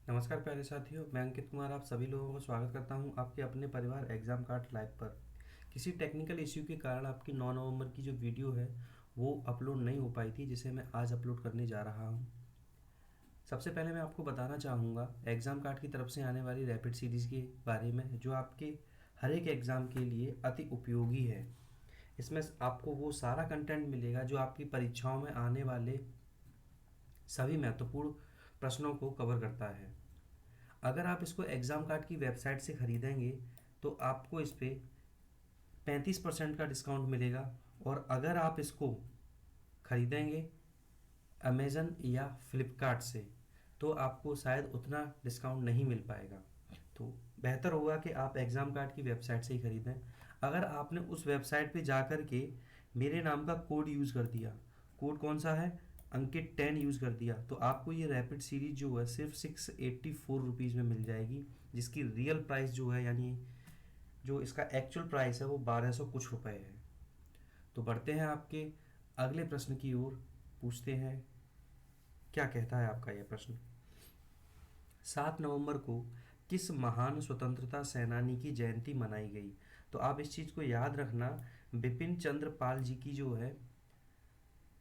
नमस्कार प्यारे साथियों, मैं अंकित कुमार आप सभी लोगों को स्वागत करता हूं आपके अपने परिवार एग्ज़ाम कार्ड लाइव पर। किसी टेक्निकल इश्यू के कारण आपकी 9 नवंबर की जो वीडियो है वो अपलोड नहीं हो पाई थी, जिसे मैं आज अपलोड करने जा रहा हूं। सबसे पहले मैं आपको बताना चाहूँगा एग्ज़ाम कार्ड की तरफ से आने वाली रैपिड सीरीज़ के बारे में, जो आपके हर एक एग्ज़ाम के लिए अति उपयोगी है। इसमें आपको वो सारा कंटेंट मिलेगा जो आपकी परीक्षाओं में आने वाले सभी महत्वपूर्ण प्रश्नों को कवर करता है। अगर आप इसको एग्ज़ाम कार्ड की वेबसाइट से ख़रीदेंगे तो आपको इस पर 35% का डिस्काउंट मिलेगा, और अगर आप इसको ख़रीदेंगे अमेज़न या फ्लिपकार्ट से तो आपको शायद उतना डिस्काउंट नहीं मिल पाएगा। तो बेहतर होगा कि आप एग्ज़ाम कार्ड की वेबसाइट से ही ख़रीदें। अगर आपने उस वेबसाइट पे जाकर के मेरे नाम का कोड यूज़ कर दिया, कोड कौन सा है, अंकित 10 यूज़ कर दिया, तो आपको ये रैपिड सीरीज जो है सिर्फ 684 रुपीज़ में मिल जाएगी, जिसकी रियल प्राइस जो है यानी जो इसका एक्चुअल प्राइस है वो 1200 कुछ रुपए है। तो बढ़ते हैं आपके अगले प्रश्न की ओर, पूछते हैं क्या कहता है आपका यह प्रश्न। 7 नवंबर को किस महान स्वतंत्रता सेनानी की जयंती मनाई गई? तो आप इस चीज़ को याद रखना, बिपिन चंद्र पाल जी की जो है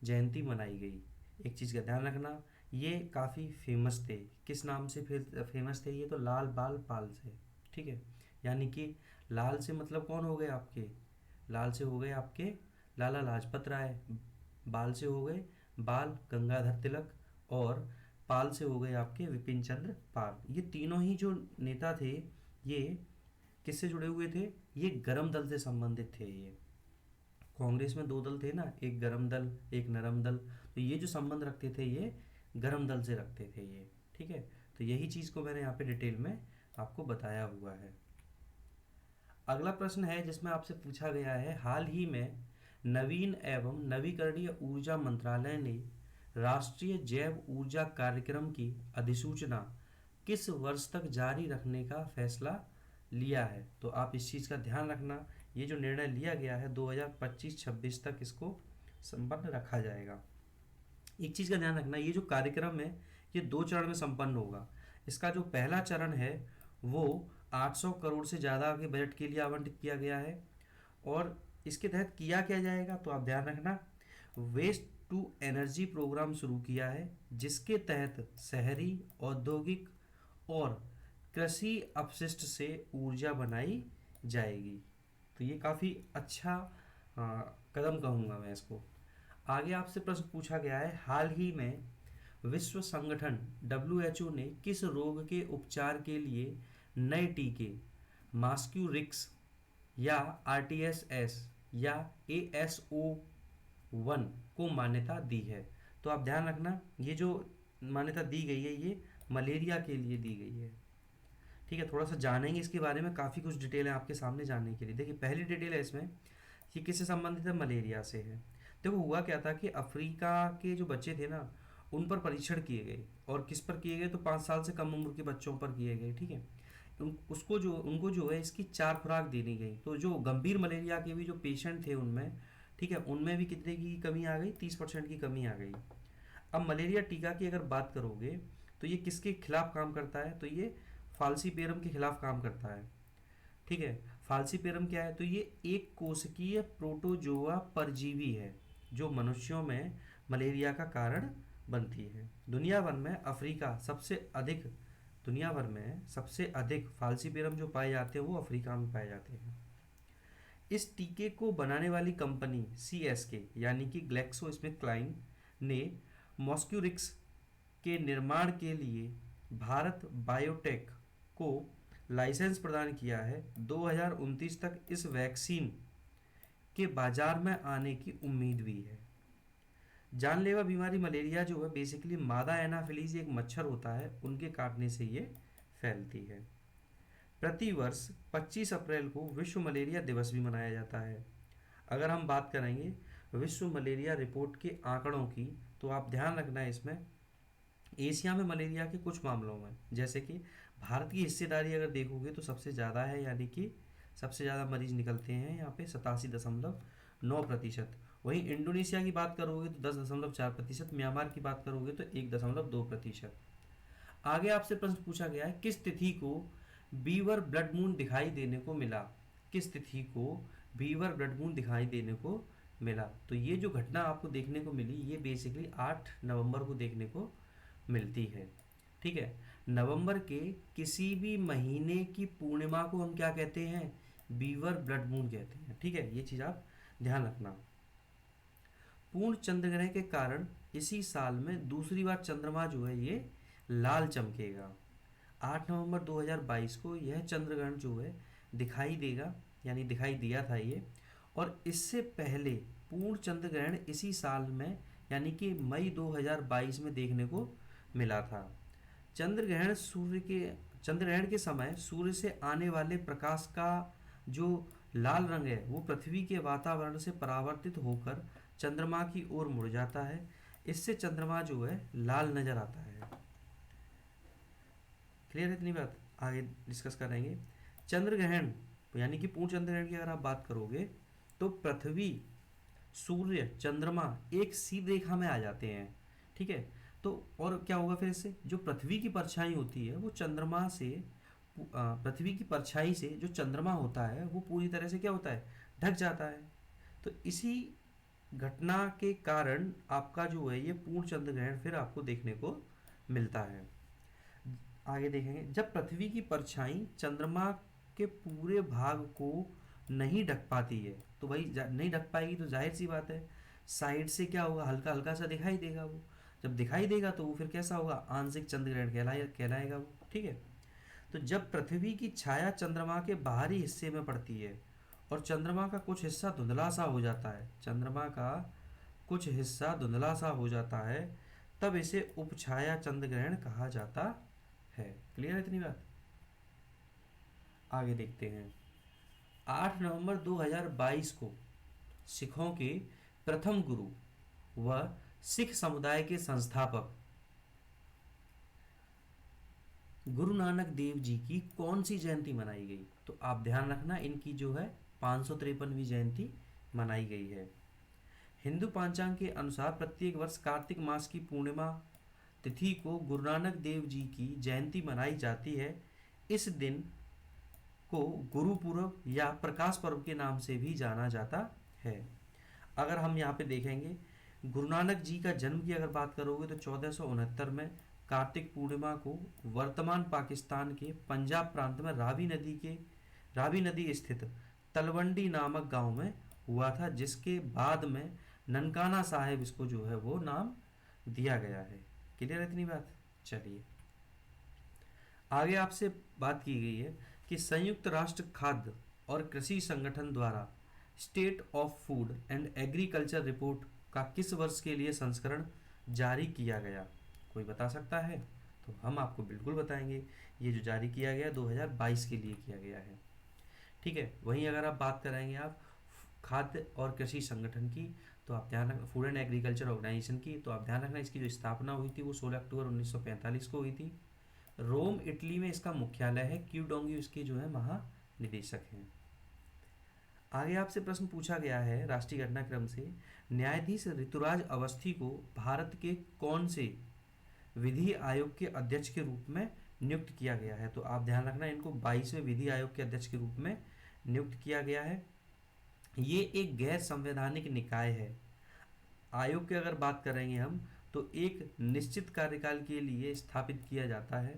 जयंती मनाई गई। एक चीज़ का ध्यान रखना, ये काफ़ी फेमस थे। किस नाम से फेमस थे ये? तो लाल बाल पाल से। ठीक है, यानी कि लाल से मतलब कौन हो गए आपके, लाल से हो गए आपके लाला लाजपत राय, बाल से हो गए बाल गंगाधर तिलक, और पाल से हो गए आपके विपिन चंद्र पाल। ये तीनों ही जो नेता थे ये किससे जुड़े हुए थे? ये गरम दल से संबंधित थे। ये कांग्रेस में दो दल थे ना, एक गरम दल एक नरम दल, तो ये जो संबंध रखते थे ये गरम दल से रखते थे ये। ठीक है, तो यही चीज़ को मैंने यहाँ पे डिटेल में आपको बताया हुआ है। अगला प्रश्न है जिसमें आपसे पूछा गया है, हाल ही में नवीन एवं नवीकरणीय ऊर्जा मंत्रालय ने राष्ट्रीय जैव ऊर्जा कार्यक्रम की अधिसूचना किस वर्ष तक जारी रखने का फैसला लिया है? तो आप इस चीज़ का ध्यान रखना, ये जो निर्णय लिया गया है 2025-26 तक इसको संपन्न रखा जाएगा। एक चीज़ का ध्यान रखना, ये जो कार्यक्रम है ये 2 चरण में संपन्न होगा। इसका जो पहला चरण है वो 800 करोड़ से ज़्यादा के बजट के लिए आवंटित किया गया है, और इसके तहत किया क्या जाएगा तो आप ध्यान रखना, वेस्ट टू एनर्जी प्रोग्राम शुरू किया है, जिसके तहत शहरी, औद्योगिक और कृषि अपशिष्ट से ऊर्जा बनाई जाएगी। तो ये काफ़ी अच्छा कदम कहूँगा मैं इसको। आगे आपसे प्रश्न पूछा गया है, हाल ही में विश्व संगठन WHO ने किस रोग के उपचार के लिए नए टीके मास्क्यूरिक्स या RTS या AS01 को मान्यता दी है? तो आप ध्यान रखना, ये जो मान्यता दी गई है ये मलेरिया के लिए दी गई है। ठीक है, थोड़ा सा जानेंगे इसके बारे में, काफ़ी कुछ डिटेल है आपके सामने जानने के लिए। देखिए पहली डिटेल है इसमें, ये किससे संबंधित है? मलेरिया से है। देखो हुआ क्या था कि अफ्रीका के जो बच्चे थे ना उन पर परीक्षण किए गए, और किस पर किए गए? तो 5 साल से कम उम्र के बच्चों पर किए गए। ठीक है, उनको जो है इसकी 4 खुराक देनी गई, तो जो गंभीर मलेरिया के भी जो पेशेंट थे उनमें, ठीक है, उनमें भी कितने की कमी आ गई? 30% की कमी आ गई। अब मलेरिया टीका की अगर बात करोगे तो ये किसके खिलाफ काम करता है? तो ये फाल्सीपेरम के खिलाफ काम करता है। ठीक है, फाल्सीपेरम क्या है? तो ये एक कोशिकीय प्रोटोजोआ परजीवी है जो मनुष्यों में मलेरिया का कारण बनती है। दुनिया भर में सबसे अधिक फाल्सीपेरम जो पाए जाते हैं वो अफ्रीका में पाए जाते हैं। इस टीके को बनाने वाली कंपनी CSK यानी कि ग्लेक्सो स्मिथ क्लाइन ने मॉस्क्यूरिक्स के निर्माण के लिए भारत बायोटेक को लाइसेंस प्रदान किया है। 2029 तक इस वैक्सीन के बाजार में आने की उम्मीद भी है। जानलेवा बीमारी मलेरिया जो है बेसिकली मादा एनाफिलीज एक मच्छर होता है, उनके काटने से ये फैलती है। प्रति वर्ष 25 अप्रैल को विश्व मलेरिया दिवस भी मनाया जाता है। अगर हम बात करेंगे विश्व मलेरिया रिपोर्ट के आंकड़ों की, तो आप ध्यान रखना है इसमें एशिया में मलेरिया के कुछ मामलों में, जैसे कि भारत की हिस्सेदारी अगर देखोगे तो सबसे ज़्यादा है, यानी कि सबसे ज़्यादा मरीज निकलते हैं यहाँ पे 87.9%। वहीं इंडोनेशिया की बात करोगे तो 10.4%, म्यांमार की बात करोगे तो 1.2%। आगे आपसे प्रश्न पूछा गया है, किस तिथि को बीवर ब्लड मून दिखाई देने को मिला? किस तिथि को बीवर ब्लड मून दिखाई देने को मिला? तो ये जो घटना आपको देखने को मिली, ये बेसिकली 8 नवंबर को देखने को मिलती है। ठीक है, नवंबर के किसी भी महीने की पूर्णिमा को हम क्या कहते हैं? बीवर ब्लड मून कहते हैं। ठीक है, ये चीज़ आप ध्यान रखना। पूर्ण चंद्र ग्रहण के कारण इसी साल में दूसरी बार चंद्रमा जो है ये लाल चमकेगा। 8 नवंबर 2022 को यह चंद्र ग्रहण जो है दिखाई देगा, यानी दिखाई दिया था ये। और इससे पहले पूर्ण चंद्र ग्रहण इसी साल में यानी कि मई 2022 में देखने को मिला था। चंद्र ग्रहण के समय सूर्य से आने वाले प्रकाश का जो लाल रंग है वो पृथ्वी के वातावरण से परावर्तित होकर चंद्रमा की ओर मुड़ जाता है। इससे चंद्रमा जो है लाल नजर आता है। क्लियर है इतनी बात? आगे डिस्कस करेंगे। चंद्र ग्रहण यानी कि पूर्ण चंद्र ग्रहण की अगर आप बात करोगे तो पृथ्वी, सूर्य, चंद्रमा एक सीधी रेखा में आ जाते हैं। ठीक है, तो और क्या होगा फिर इससे? जो पृथ्वी की परछाई होती है वो चंद्रमा से पृथ्वी की परछाई से जो चंद्रमा होता है वो पूरी तरह से क्या होता है? ढक जाता है। तो इसी घटना के कारण आपका जो है ये पूर्ण चंद्र ग्रहण फिर आपको देखने को मिलता है। आगे देखेंगे, जब पृथ्वी की परछाई चंद्रमा के पूरे भाग को नहीं ढक पाती है तो भाई नहीं ढक पाएगी तो जाहिर सी बात है साइड से क्या होगा? हल्का हल्का सा दिखाई देगा। वो जब दिखाई देगा तो वो फिर कैसा होगा? आंशिक चंद्र ग्रहण कहलाएगा वो। ठीक है, तो जब पृथ्वी की छाया चंद्रमा के बाहरी हिस्से में पड़ती है और चंद्रमा का कुछ हिस्सा धुंधला सा हो जाता है, चंद्रमा का कुछ हिस्सा धुंधला सा हो जाता है, तब इसे उपछाया चंद्र ग्रहण कहा जाता है। क्लियर है इतनी बात? आगे देखते हैं। 8 नवंबर 2022 को सिखों के प्रथम गुरु व सिख समुदाय के संस्थापक गुरु नानक देव जी की कौन सी जयंती मनाई गई? तो आप ध्यान रखना, इनकी जो है 553वीं जयंती मनाई गई है। हिंदू पंचांग के अनुसार प्रत्येक वर्ष कार्तिक मास की पूर्णिमा तिथि को गुरु नानक देव जी की जयंती मनाई जाती है। इस दिन को गुरु पूर्व या प्रकाश पर्व के नाम से भी जाना जाता है। अगर हम यहाँ पे देखेंगे गुरु नानक जी का जन्म की अगर बात करोगे तो 1469 में कार्तिक पूर्णिमा को वर्तमान पाकिस्तान के पंजाब प्रांत में रावी नदी स्थित तलवंडी नामक गांव में हुआ था, जिसके बाद में ननकाना साहिब इसको जो है वो नाम दिया गया है। क्लियर है इतनी बात? चलिए आगे आपसे बात की गई है कि संयुक्त राष्ट्र खाद्य और कृषि संगठन द्वारा state of food and agriculture report का किस वर्ष के लिए संस्करण जारी किया गया? कोई बता सकता है? तो हम आपको बिल्कुल बताएंगे। ये जो जारी किया गया 2022 के लिए किया गया है। ठीक है, वहीं अगर आप बात करेंगे आप खाद्य और कृषि संगठन की तो आप ध्यान रखना, फूड एंड एग्रीकल्चर ऑर्गेनाइजेशन की, तो आप ध्यान रखना इसकी जो स्थापना हुई थी वो 16 अक्टूबर 1945 को हुई थी। रोम इटली में इसका मुख्यालय है। क्यू डोंगी उसके जो है महानिदेशक हैं। आगे आपसे प्रश्न पूछा गया है राष्ट्रीय घटनाक्रम से, न्यायाधीश ऋतुराज अवस्थी को भारत के कौन से विधि आयोग के अध्यक्ष के रूप में नियुक्त किया गया है? तो आप ध्यान रखना, इनको 22वें विधि आयोग के अध्यक्ष के रूप में नियुक्त किया गया है। ये एक गैर संवैधानिक निकाय है। आयोग की अगर बात करेंगे हम तो एक निश्चित कार्यकाल के लिए स्थापित किया जाता है।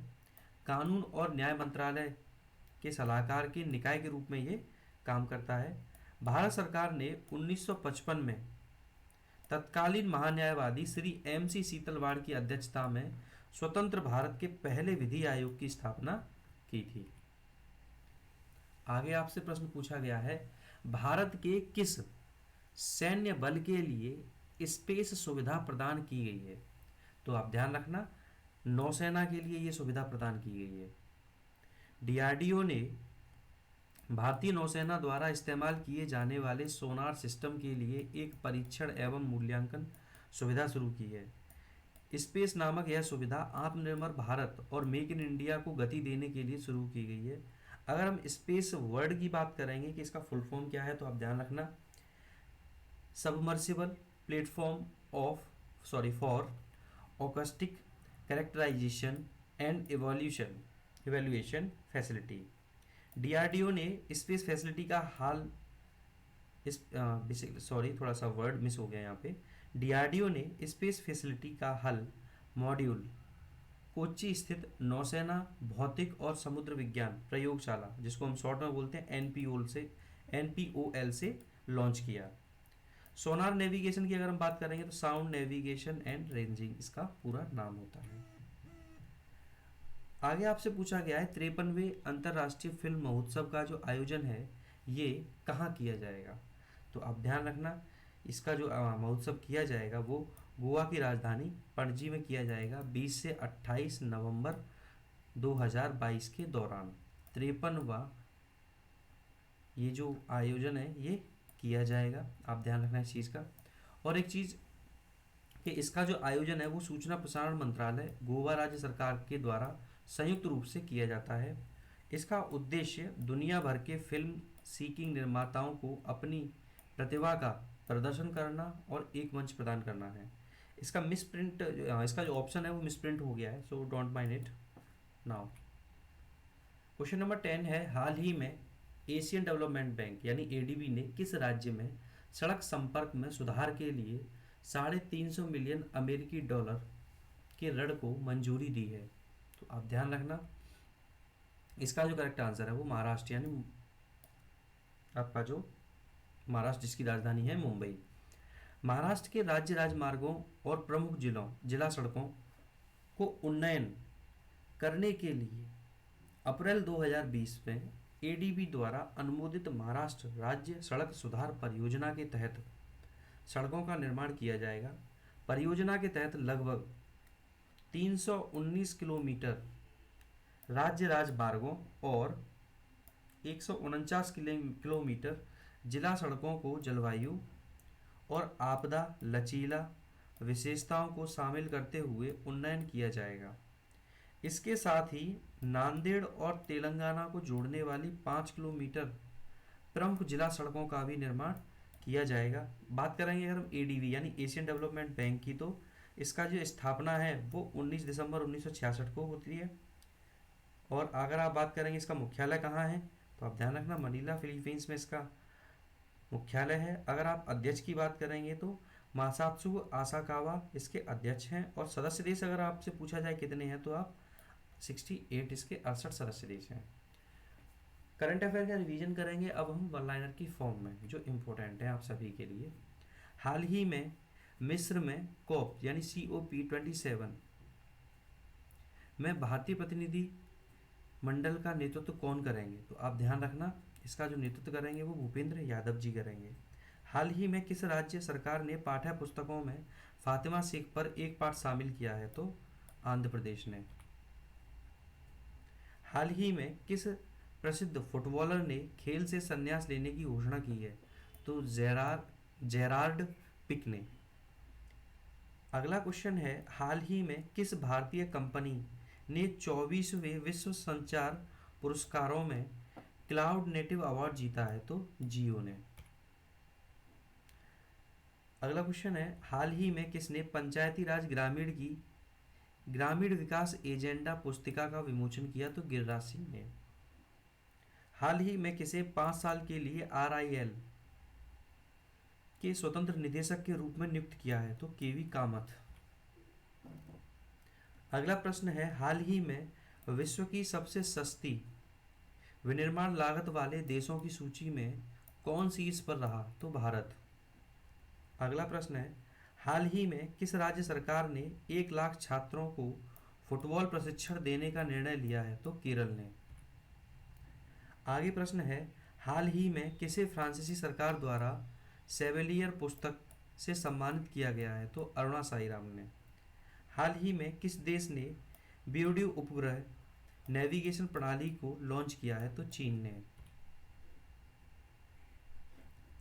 कानून और न्याय मंत्रालय के सलाहकार के निकाय के रूप में ये काम करता है। भारत सरकार ने 1955 में तत्कालीन महान्यायवादी श्री MC सीतलवाड़ की अध्यक्षता में स्वतंत्र भारत के पहले विधि आयोग की स्थापना की थी। आगे आपसे प्रश्न पूछा गया है, भारत के किस सैन्य बल के लिए स्पेस सुविधा प्रदान की गई है? तो आप ध्यान रखना, नौसेना के लिए ये सुविधा प्रदान की गई है। DRDO ने भारतीय नौसेना द्वारा इस्तेमाल किए जाने वाले सोनार सिस्टम के लिए एक परीक्षण एवं मूल्यांकन सुविधा शुरू की है। स्पेस नामक यह सुविधा आत्मनिर्भर भारत और मेक इन इंडिया को गति देने के लिए शुरू की गई है। अगर हम स्पेस वर्ड की बात करेंगे कि इसका फुल फॉर्म क्या है तो आप ध्यान रखना, submersible platform for acoustic characterization and evaluation facility. DRDO ने स्पेस फैसिलिटी का हाल इस सॉरी थोड़ा सा वर्ड मिस हो गया यहाँ पे। डीआरडीओ ने स्पेस फैसिलिटी का हल मॉड्यूल कोच्चि स्थित नौसेना भौतिक और समुद्र विज्ञान प्रयोगशाला, जिसको हम शॉर्ट में बोलते हैं एनपीओएल से लॉन्च किया। सोनार नेविगेशन की अगर हम बात करेंगे तो साउंड नेविगेशन एंड रेंजिंग इसका पूरा नाम होता है। आगे आपसे पूछा गया है 53वें अंतर्राष्ट्रीय फिल्म महोत्सव का जो आयोजन है ये कहाँ किया जाएगा। तो आप ध्यान रखना, इसका जो महोत्सव किया जाएगा वो गोवा की राजधानी पणजी में किया जाएगा 20 से 28 नवंबर 2022 के दौरान। 53वां ये जो आयोजन है ये किया जाएगा, आप ध्यान रखना इस चीज़ का। और एक चीज़ कि इसका जो आयोजन है वो सूचना प्रसारण मंत्रालय गोवा राज्य सरकार के द्वारा संयुक्त रूप से किया जाता है। इसका उद्देश्य दुनिया भर के फिल्म सीकिंग निर्माताओं को अपनी प्रतिभा का प्रदर्शन करना और एक मंच प्रदान करना है। इसका मिसप्रिंट इसका जो ऑप्शन है वो मिसप्रिंट हो गया है, so don't mind it now. Question number 10 है, हाल ही में एशियन डेवलपमेंट बैंक यानी एडीबी ने किस राज्य में सड़क संपर्क में सुधार के लिए 350 मिलियन अमेरिकी डॉलर के ऋण को मंजूरी दी है। तो आप ध्यान रखना, इसका जो करेक्ट आंसर है वो महाराष्ट्र, यानी आपका जो महाराष्ट्र जिसकी राजधानी है मुंबई। महाराष्ट्र के राज्य राजमार्गों और प्रमुख जिला सड़कों को उन्नयन करने के लिए अप्रैल 2020 में एडीबी द्वारा अनुमोदित महाराष्ट्र राज्य सड़क सुधार परियोजना के तहत सड़कों का निर्माण किया जाएगा। परियोजना के तहत लगभग 319 किलोमीटर राज्य राजमार्गों और 149 किलोमीटर जिला सड़कों को जलवायु और आपदा लचीला विशेषताओं को शामिल करते हुए उन्नयन किया जाएगा। इसके साथ ही नांदेड़ और तेलंगाना को जोड़ने वाली 5 किलोमीटर प्रमुख जिला सड़कों का भी निर्माण किया जाएगा। बात करेंगे अगर हम एडीबी यानी एशियन डेवलपमेंट बैंक की, तो इसका जो स्थापना है वो 19 दिसंबर 1966 को होती है। और अगर आप बात करेंगे इसका मुख्यालय कहाँ है, तो आप ध्यान रखना मनीला फिलीपींस में इसका मुख्यालय है। अगर आप अध्यक्ष की बात करेंगे तो मासात्सु आसाकावा इसके अध्यक्ष हैं। और सदस्य देश अगर आपसे पूछा जाए कितने हैं, तो आप 68 इसके 68 सदस्य देश हैं। करंट अफेयर का रिवीजन करेंगे अब हम वन लाइनर की फॉर्म में, जो इम्पोर्टेंट है आप सभी के लिए। हाल ही में मिस्र में COP यानी COP27 में भारतीय प्रतिनिधि मंडल का नेतृत्व कौन करेंगे, तो आप ध्यान रखना इसका जो नेतृत्व करेंगे वो भूपेंद्र यादव जी करेंगे। हाल ही में किस राज्य सरकार ने पाठ्य पुस्तकों में फातिमा शेख पर एक पाठ शामिल किया है, तो आंध्र प्रदेश ने। हाल ही में किस प्रसिद्ध फुटबॉलर ने खेल से संन्यास लेने की घोषणा की है, तो जेरार्ड पिक ने। अगला क्वेश्चन है, हाल ही में किस भारतीय कंपनी ने 24वें विश्व संचार पुरस्कारों में क्लाउड नेटिव अवार्ड जीता है, तो जियो ने। अगला क्वेश्चन है, हाल ही में किसने पंचायती राज ग्रामीण विकास एजेंडा पुस्तिका का विमोचन किया, तो गिरिराज सिंह ने। हाल ही में किसे 5 साल के लिए RIL के स्वतंत्र निदेशक के रूप में नियुक्त किया है, तो केवी कामथ। अगला प्रश्न है, हाल ही में विश्व की सबसे सस्ती विनिर्माण लागत वाले देशों की सूची में कौन शीर्ष पर रहा, तो भारत। अगला प्रश्न है, हाल ही में किस राज्य सरकार ने 1 लाख छात्रों को फुटबॉल प्रशिक्षण देने का निर्णय लिया है, तो केरल ने। आगे प्रश्न है, हाल ही में किसे फ्रांसीसी सरकार द्वारा सेवेलियर पुस्तक से सम्मानित किया गया है, तो अरुणा साईराम ने। हाल ही में किस देश ने बीओडी उपग्रह नेविगेशन प्रणाली को लॉन्च किया है, तो चीन ने।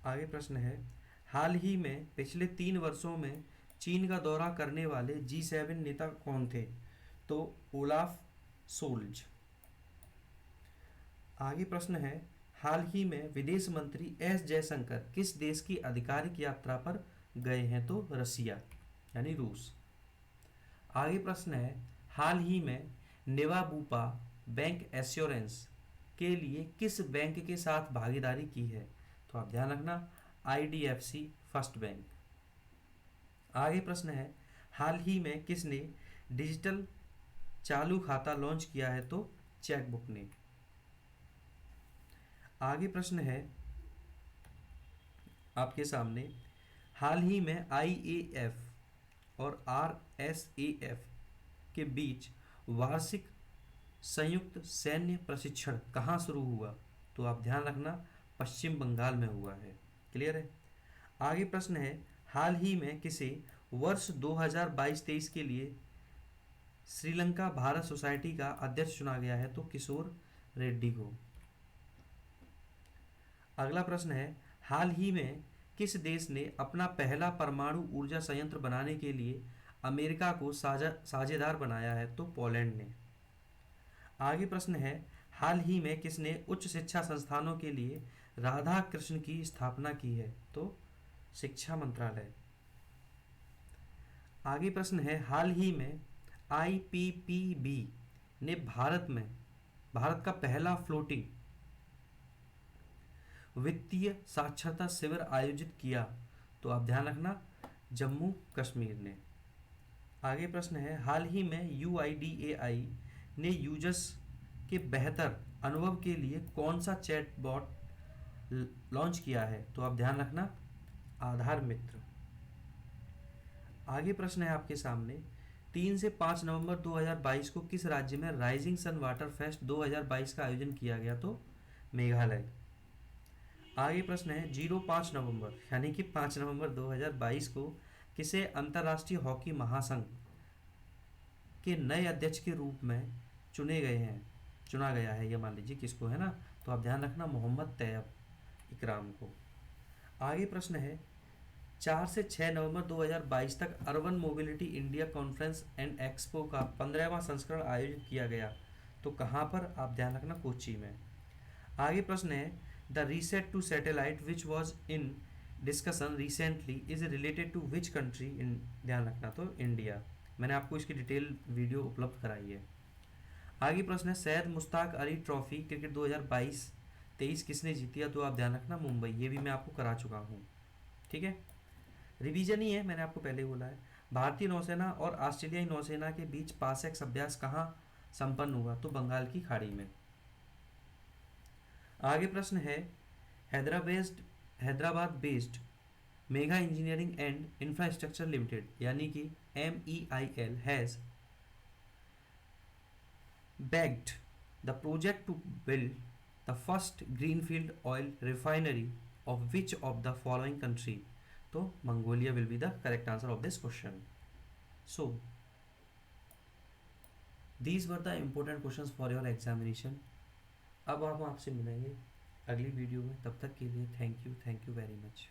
आगे प्रश्न है, हाल ही में पिछले 3 वर्षों में चीन का दौरा करने वाले G7 नेता कौन थे, तो ओलाफ सोल्ज। आगे प्रश्न है, हाल ही में विदेश मंत्री S जयशंकर किस देश की आधिकारिक यात्रा पर गए हैं, तो रसिया यानी रूस। आगे प्रश्न है, हाल ही में नेवाबूपा बैंक एश्योरेंस के लिए किस बैंक के साथ भागीदारी की है? तो आप ध्यान रखना, आईडीएफसी फर्स्ट बैंक। आगे प्रश्न है, हाल ही में किसने डिजिटल चालू खाता लॉन्च किया है? तो चेकबुक ने। आगे प्रश्न है आपके सामने, हाल ही में आईएएफ और आरएसएएफ के बीच वार्षिक संयुक्त सैन्य प्रशिक्षण कहाँ शुरू हुआ? तो आप ध्यान रखना, पश्चिम बंगाल में हुआ है। क्लियर है? आगे प्रश्न है, हाल ही में किसे वर्ष 2022-23 के लिए श्रीलंका भारत सोसाइटी का अध्यक्ष चुना गया है? तो किशोर रेड्डी को। अगला प्रश्न है, हाल ही में किस देश ने अपना पहला परमाणु ऊर्जा संयंत्र बनाने के लिए अमेरिका को साझेदार बनाया है? तो पोलैंड ने। आगे प्रश्न है, हाल ही में किसने उच्च शिक्षा संस्थानों के लिए राधा कृष्ण की स्थापना की है? तो शिक्षा मंत्रालय। आगे प्रश्न है, हाल ही में आईपीपीबी ने भारत का पहला फ्लोटिंग वित्तीय साक्षरता शिविर आयोजित किया? तो आप ध्यान रखना, जम्मू कश्मीर ने। आगे प्रश्न है, हाल ही में यूआईडीएआई ने यूजर्स के बेहतर अनुभव के लिए कौन सा चैटबॉट लॉन्च किया है? तो आप ध्यान रखना, आधार मित्र। आगे प्रश्न है आपके सामने, 3 से 5 नवंबर 2022 को किस राज्य में राइजिंग सन वाटर फेस्ट 2022 का आयोजन किया गया? तो मेघालय। आगे प्रश्न है, 05 नवंबर यानी कि 5 नवंबर 2022 को किसे अंतर्राष्ट्रीय हॉकी महासंघ के नए अध्यक्ष के रूप में चुना गया है? ये मान लीजिए किसको है ना, तो आप ध्यान रखना, मोहम्मद तैयब इकराम को। आगे प्रश्न है, 4 से 6 नवंबर 2022 तक urban mobility India conference and expo का 15वां संस्करण आयोजित किया गया, तो कहाँ पर? आप ध्यान रखना, कोच्चि में। आगे प्रश्न है, the RISAT two satellite which was in discussion recently is related to which country? ध्यान रखना, तो इंडिया। मैंने आपको इसकी डिटेल वीडियो उपलब्ध कराई है। आगे प्रश्न है, सैयद मुश्ताक अली ट्रॉफी क्रिकेट 2022-23 किसने जीती है? तो आप ध्यान रखना, मुंबई। ये भी मैं आपको करा चुका हूँ, ठीक है, रिवीजन ही है, मैंने आपको पहले बोला है। भारतीय नौसेना और ऑस्ट्रेलियाई नौसेना के बीच पासएक्स अभ्यास कहाँ संपन्न हुआ? तो बंगाल की खाड़ी में। आगे प्रश्न है, Hyderabad based mega engineering and infrastructure limited यानी कि MEIL has backed the project to build the first greenfield oil refinery of which of the following country? तो Mongolia will be the correct answer of this question. So these were the important questions for your examination. अब हम आपसे मिलेंगे अगली video में, तब तक के लिए थैंक यू वेरी मच।